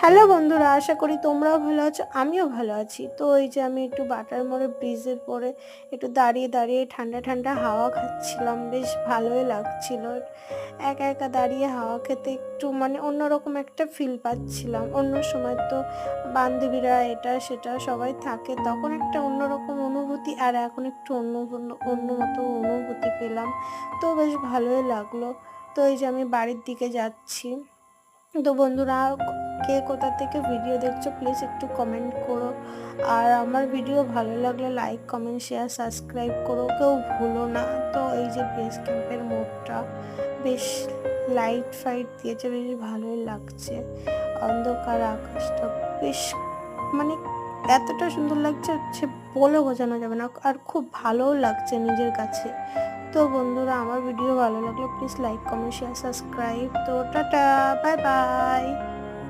Hello বন্ধুরা, আশা করি তোমরাও ভালো আছো, আমিও ভালো আছি। তো এই যে আমি একটু বাটার মোড়ে ব্রিজের পরে একটু দাঁড়িয়ে দাঁড়িয়ে ঠান্ডা ঠান্ডা হাওয়া খাচ্ছিলাম, বেশ ভালোই লাগছিল। একা একা দাঁড়িয়ে হাওয়া খেতে একটু অন্যরকম একটা ফিল পাচ্ছিলাম। অন্য সময় তো বান্ধবীরা এটা সেটা সবাই থাকে, তখন একটা অন্যরকম অনুভূতি, আর এখন একটু অন্য মতো অনুভূতি পেলাম। তো বেশ ভালোই লাগলো। তো এই যে আমি বাড়ির দিকে যাচ্ছি। তো বন্ধুরা, কে কোথা থেকে ভিডিও দেখছো প্লিজ একটু কমেন্ট করো। আর আমার ভিডিও ভালো লাগলে লাইক কমেন্ট শেয়ার সাবস্ক্রাইব করো, কেউ ভুলো না। তো এই যে বেস ক্যাম্পের মোড়টা বেশ লাইট ফাইট দিয়েছে, বেশ ভালোই লাগছে। অন্ধকার আকাশটা বেশ মানে এতটা সুন্দর লাগছে হচ্ছে বলে বোঝানো যাবে না, আর খুব ভালোও লাগছে নিজের কাছে। তো বন্ধুরা, আমার ভিডিও ভালো লাগলে please like comment share subscribe. তো টাটা, বাই বাই।